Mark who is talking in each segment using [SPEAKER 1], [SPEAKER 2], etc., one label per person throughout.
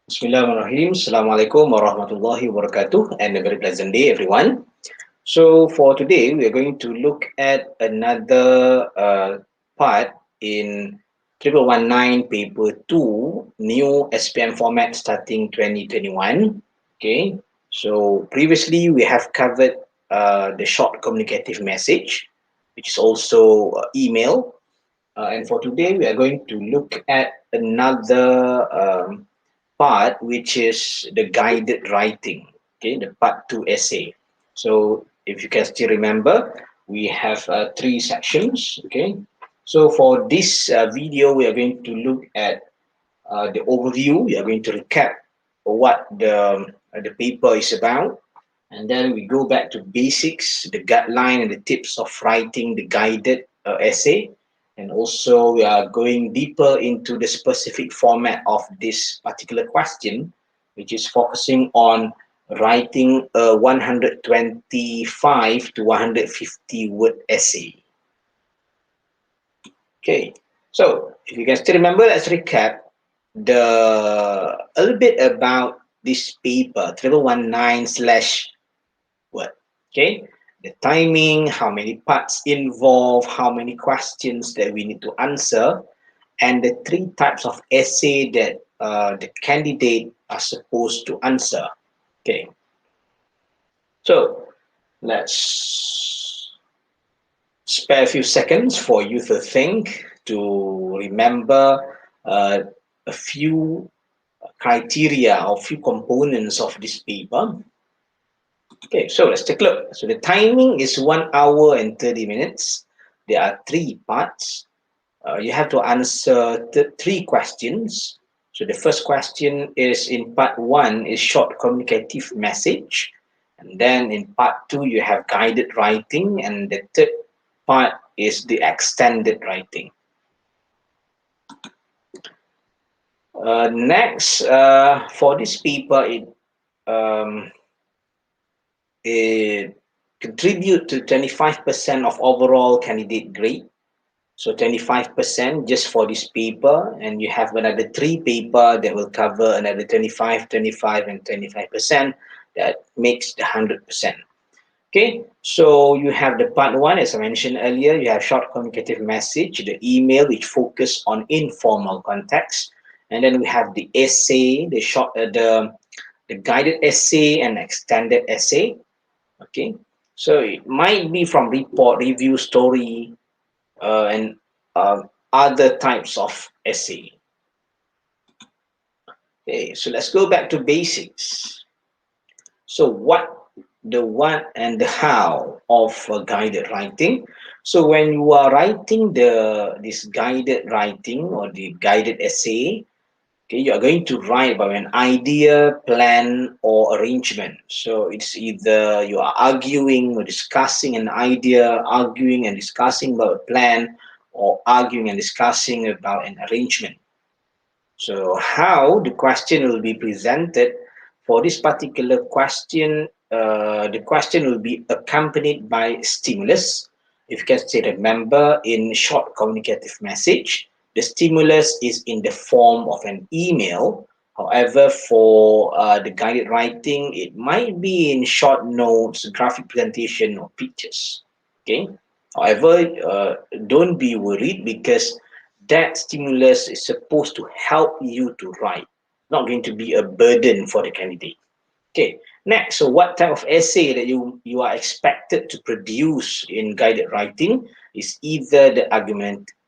[SPEAKER 1] Bismillahirrahmanirrahim. Assalamualaikum warahmatullahi wabarakatuh, and a very pleasant day, everyone. So, for today, we are going to look at another part in 1119 paper 2, new SPM format starting 2021. Okay, so previously we have covered the short communicative message, which is also email. And for today, we are going to look at another part, which is the guided writing. Okay, the part 2 essay. So, if you can still remember, we have three sections. Okay, so for this video, we are going to look at the overview. We are going to recap what the paper is about, and then we go back to basics, the guideline and the tips of writing the guided essay, and also we are going deeper into the specific format of this particular question, which is focusing on writing a 125 to 150 word essay. Okay, so if you can still remember, let's recap a little bit about this paper 1119 slash what. Okay, the timing, how many parts involved, how many questions that we need to answer, and the three types of essay that the candidate are supposed to answer. Okay, so let's spare a few seconds for you to think, to remember a few criteria or few components of this paper. Okay, so let's take a look. So the timing is 1 hour and 30 minutes. There are three parts. You have to answer three questions. So the first question is in part 1 is short communicative message. And then in part 2 you have guided writing, and the third part is the extended writing. Next, for this paper, it contribute to 25% of overall candidate grade. So 25% just for this paper, and you have another three paper that will cover another 25, 25, and 25%. That makes the 100%. Okay, so you have the part 1, as I mentioned earlier. You have short communicative message, the email, which focus on informal context, and then we have the essay, the guided essay and extended essay. Okay, so it might be from report, review, story, and other types of essay. Okay, so let's go back to basics. So the what and the how of guided writing. So when you are writing this guided writing or the guided essay, okay, you are going to write about an idea, plan, or arrangement. So it's either you are arguing or discussing an idea, arguing and discussing about a plan, or arguing and discussing about an arrangement. So how the question will be presented for this particular question, the question will be accompanied by stimulus. If you can still remember, in short communicative message, the stimulus is in the form of an email. However, for the guided writing, it might be in short notes, graphic presentation, or pictures. Okay. However, don't be worried, because that stimulus is supposed to help you to write, not going to be a burden for the candidate. Okay, next, so what type of essay that you are expected to produce in guided writing is either the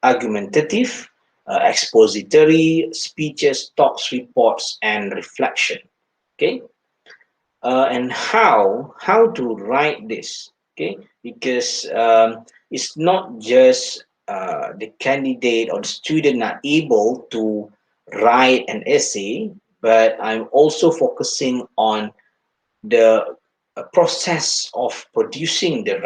[SPEAKER 1] argumentative, expository, speeches, talks, reports, and reflection. Okay, and how to write this. Okay, because it's not just the candidate or the student are able to write an essay, but I'm also focusing on the process of producing the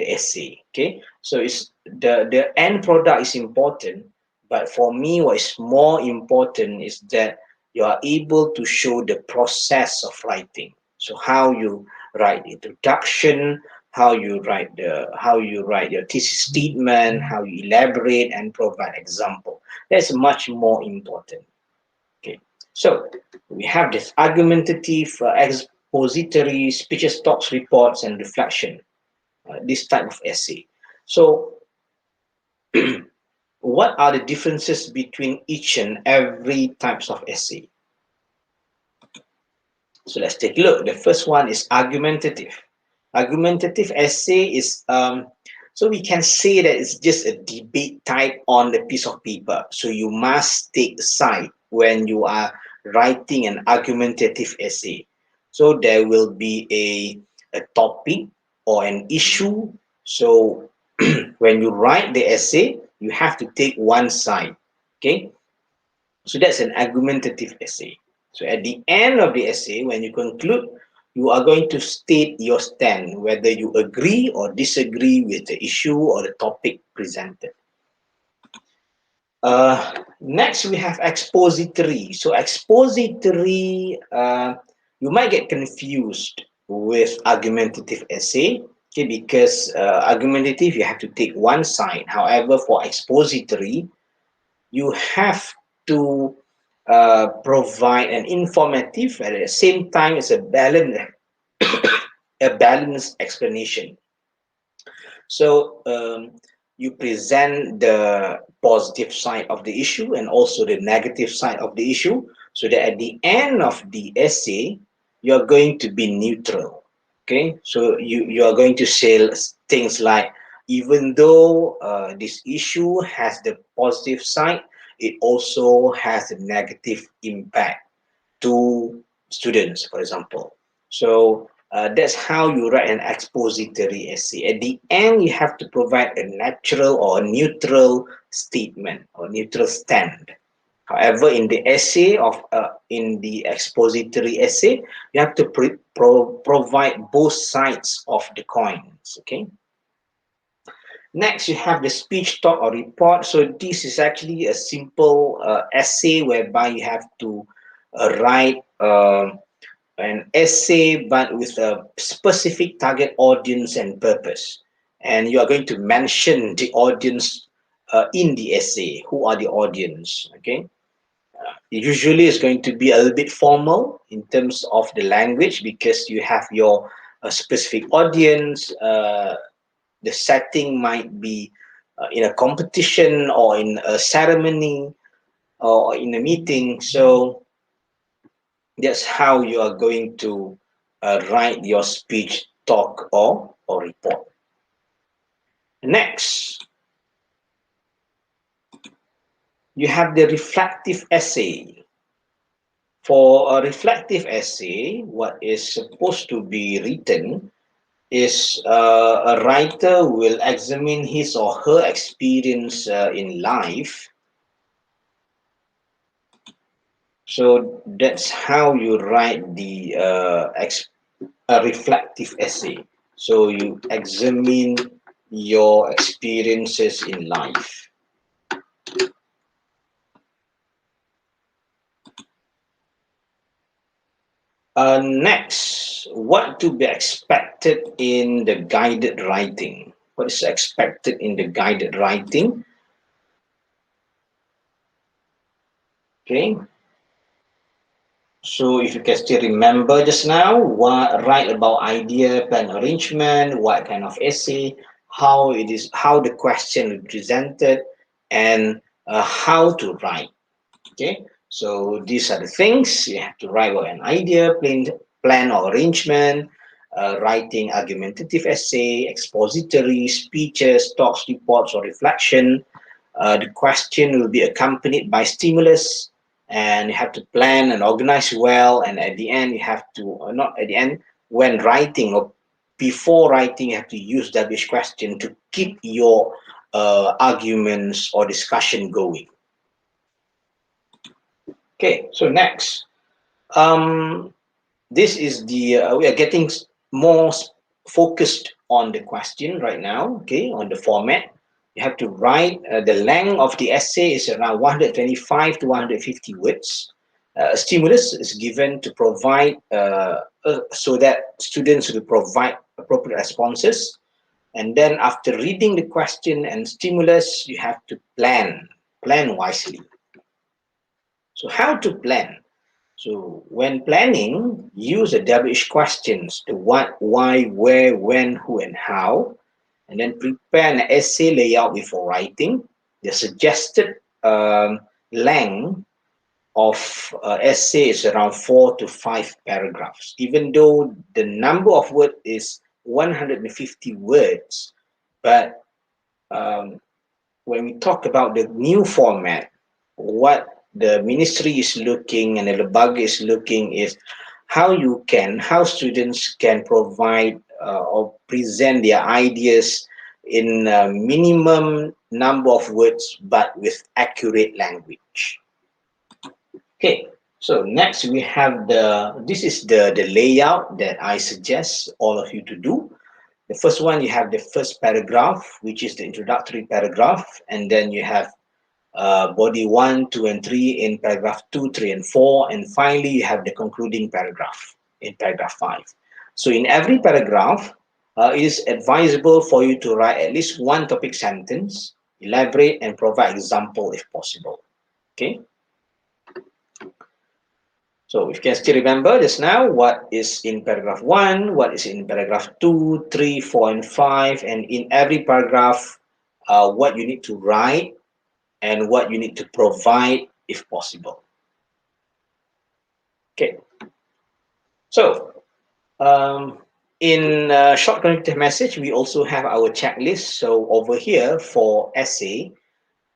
[SPEAKER 1] essay. Okay, so it's the end product is important, but for me what is more important is that you are able to show the process of writing. So how you write the introduction, how you write your thesis statement, how you elaborate and provide example. That's much more important. Okay, So we have this argumentative, expository, speeches, talks, reports, and reflection. This type of essay. So what are the differences between each and every types of essay? So let's take a look. The first one is argumentative. Argumentative essay is so we can say that it's just a debate type on the piece of paper. So you must take side when you are writing an argumentative essay. So there will be a topic or an issue. So when you write the essay, you have to take one side. Okay, so that's an argumentative essay. So at the end of the essay, when you conclude, you are going to state your stand, whether you agree or disagree with the issue or the topic presented. Next, we have expository. So expository, you might get confused with argumentative essay, okay, because argumentative, you have to take one side. However, for expository, you have to provide an informative and at the same time it's a balanced explanation. So you present the positive side of the issue and also the negative side of the issue, so that at the end of the essay you're going to be neutral. Okay, so you are going to say things like, even though this issue has the positive side, it also has a negative impact to students, for example. So that's how you write an expository essay. At the end, you have to provide a natural or a neutral statement or neutral stand. However, in the essay in the expository essay, you have to provide both sides of the coins. Okay. Next, you have the speech, talk, or report. So this is actually a simple essay whereby you have to write an essay, but with a specific target audience and purpose. And you are going to mention the audience in the essay. Who are the audience? Okay. Usually, it's going to be a little bit formal in terms of the language because you have your specific audience. The setting might be in a competition or in a ceremony or in a meeting. So that's how you are going to write your speech, talk, or report. Next, you have the reflective essay. For a reflective essay, what is supposed to be written is a writer will examine his or her experience in life. So that's how you write the a reflective essay. So you examine your experiences in life. Next, what to be expected in the guided writing? What is expected in the guided writing? Okay. So if you can still remember just now, write about idea, plan arrangement, what kind of essay, how it is, how the question is presented, and how to write. Okay, so these are the things you have to write about: an idea, plan or arrangement, writing argumentative essay, expository, speeches, talks, reports, or reflection. The question will be accompanied by stimulus, and you have to plan and organize well. And at the end, you have to, not at the end, when writing or before writing, you have to use WH question to keep your arguments or discussion going. Okay, so next, this is the we are getting more focused on the question right now. Okay, on the format, you have to write the length of the essay is around 125 to 150 words. A stimulus is given to provide so that students will provide appropriate responses. And then after reading the question and stimulus, you have to plan wisely. So how to plan? So when planning, use the WH questions, the what, why, where, when, who, and how, and then prepare an essay layout before writing. The suggested length of essay is around 4 to 5 paragraphs. Even though the number of words is 150 words, but when we talk about the new format, what the ministry is looking and the lembaga is looking is how students can provide or present their ideas in a minimum number of words but with accurate language. Okay, so next we have this is the layout that I suggest all of you to do. The first one, you have the first paragraph, which is the introductory paragraph, and then you have body 1, 2, and 3 in paragraph 2, 3, and 4, and finally you have the concluding paragraph in paragraph 5. So in every paragraph, it is advisable for you to write at least one topic sentence, elaborate, and provide example if possible. Okay. So if you can still remember just now what is in paragraph 1, what is in paragraph 2, 3, 4, and 5, and in every paragraph, what you need to write and what you need to provide if possible. Okay. So in short cognitive message, we also have our checklist. So over here for essay,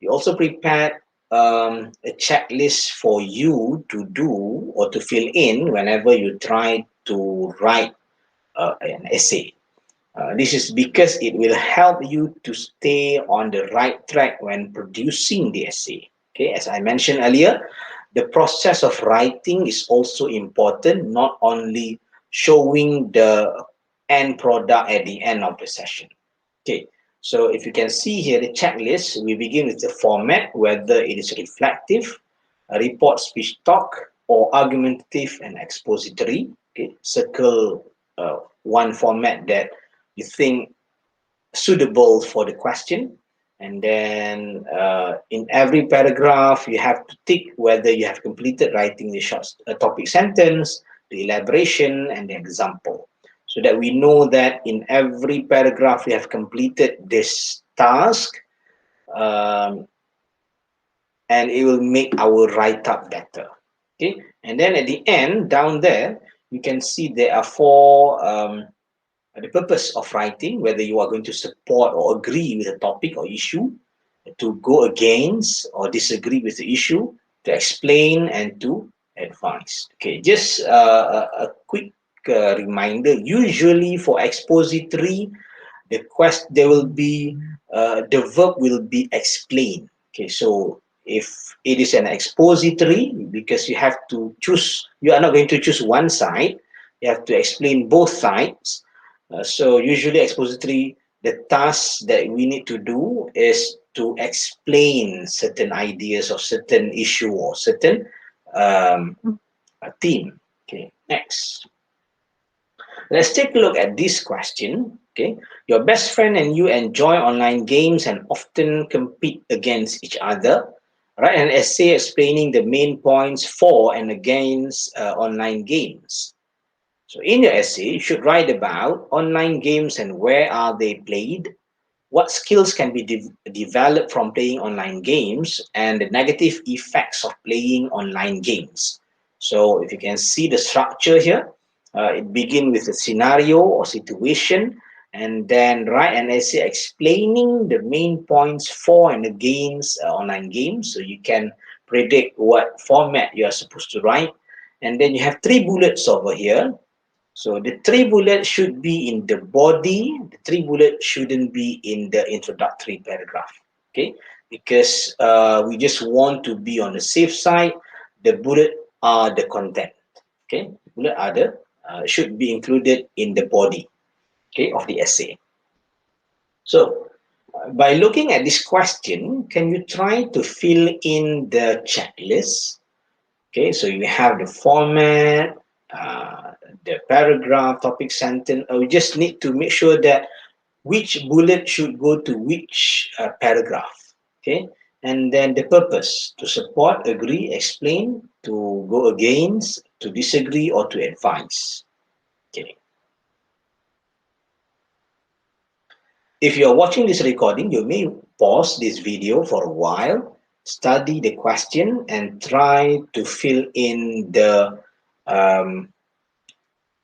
[SPEAKER 1] we also prepared a checklist for you to do or to fill in whenever you try to write an essay. This is because it will help you to stay on the right track when producing the essay. Okay, as I mentioned earlier, the process of writing is also important, not only showing the end product at the end of the session. Okay, so if you can see here the checklist, we begin with the format, whether it is reflective, a report, speech, talk, or argumentative and expository. Okay, circle one format that you think suitable for the question, and then in every paragraph you have to tick whether you have completed writing the short topic sentence, the elaboration, and the example, so that we know that in every paragraph we have completed this task, um, and it will make our write-up better. Okay, and then at the end down there you can see there are four the purpose of writing, whether you are going to support or agree with a topic or issue, to go against or disagree with the issue, to explain, and to advise. Okay, just a quick reminder. Usually for expository, there will be the verb will be explain. Okay, so if it is an expository, because you have to choose, you are not going to choose one side, you have to explain both sides. So usually expository, the task that we need to do is to explain certain ideas or certain issue or certain um, theme. Okay, next. Let's take a look at this question. Okay, your best friend and you enjoy online games and often compete against each other. Write an essay explaining the main points for and against online games. So in your essay, you should write about online games and where are they played, what skills can be developed from playing online games, and the negative effects of playing online games. So if you can see the structure here, it begins with a scenario or situation, and then write an essay explaining the main points for and against online games. So you can predict what format you are supposed to write. And then you have 3 bullets over here. So the 3 bullets should be in the body. The 3 bullets shouldn't be in the introductory paragraph. Okay, because we just want to be on the safe side. The bullet are the content. Okay, bullet are the should be included in the body. Okay, of the essay. So by looking at this question, can you try to fill in the checklist? Okay, so you have the format, the paragraph, topic, sentence. We just need to make sure that which bullet should go to which paragraph. Okay, and then the purpose: to support, agree, explain, to go against, to disagree, or to advise. Okay. If you're watching this recording, you may pause this video for a while, study the question, and try to fill in the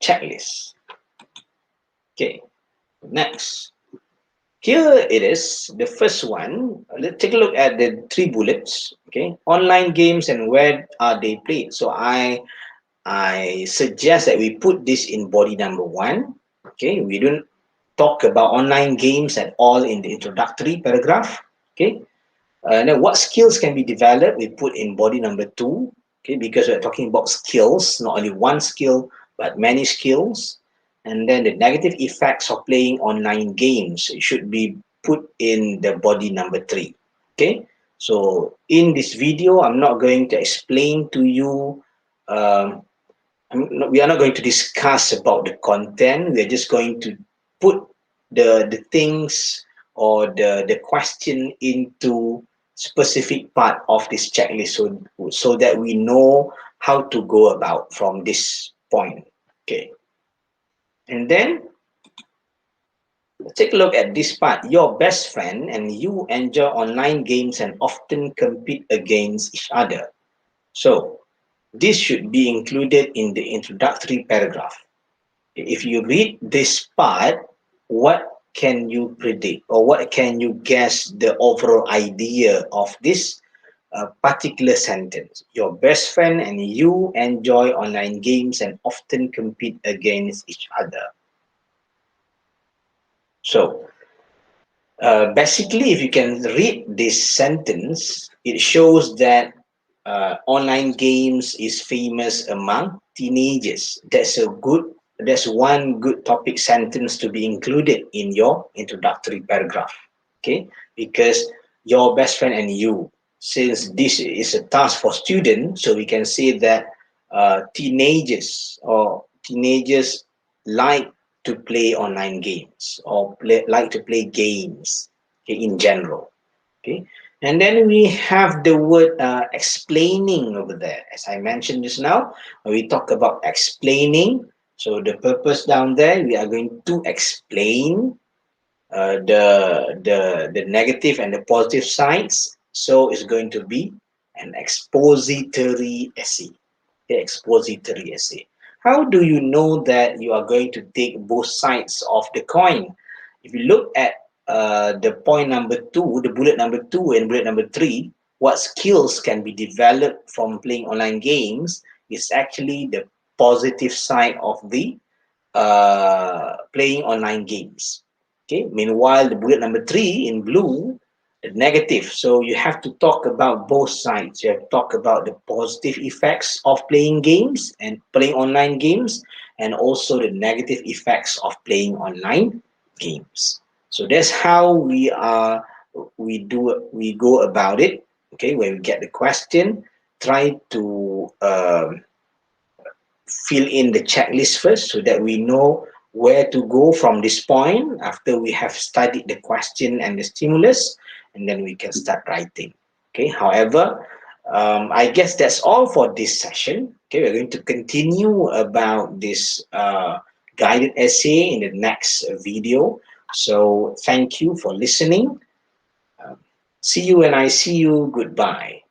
[SPEAKER 1] checklist. Okay, next. Here it is, the first one. Let's take a look at the 3 bullets. Okay, online games and where are they played. So I suggest that we put this in body number 1. Okay, we don't talk about online games at all in the introductory paragraph. Okay, now what skills can be developed, we put in body number 2. Okay, because we're talking about skills, not only one skill but many skills. And then the negative effects of playing online games, it should be put in the body number 3. Okay, so in this video I'm not going to explain to you, we are not going to discuss about the content. We are just going to put the things or the question into specific part of this checklist, so that we know how to go about from this point. Okay, and then take a look at this part. Your best friend and you enjoy online games and often compete against each other. So this should be included in the introductory paragraph. If you read this part, what can you predict, or what can you guess the overall idea of this particular sentence? Your best friend and you enjoy online games and often compete against each other. So basically, if you can read this sentence, it shows that online games is famous among teenagers. That's one good topic sentence to be included in your introductory paragraph. Okay, because your best friend and you, since this is a task for students, so we can say that teenagers like to play online games, or like to play games, okay, in general. Okay, and then we have the word explaining over there. As I mentioned just now, when we talk about explaining, so the purpose down there, we are going to explain the negative and the positive sides. So it's going to be an expository essay. Okay, expository essay. How do you know that you are going to take both sides of the coin? If you look at the point number 2, the bullet number 2 and bullet number 3, what skills can be developed from playing online games is actually the positive side of the playing online games. Okay. Meanwhile, the bullet number 3 in blue, the negative. So you have to talk about both sides. You have to talk about the positive effects of playing games and playing online games, and also the negative effects of playing online games. So that's how we go about it. Okay, when we get the question, try to fill in the checklist first, so that we know where to go from this point after we have studied the question and the stimulus, and then we can start writing. Okay, however, I guess that's all for this session. Okay, we're going to continue about this guided essay in the next video. So thank you for listening. See you when I see you. Goodbye.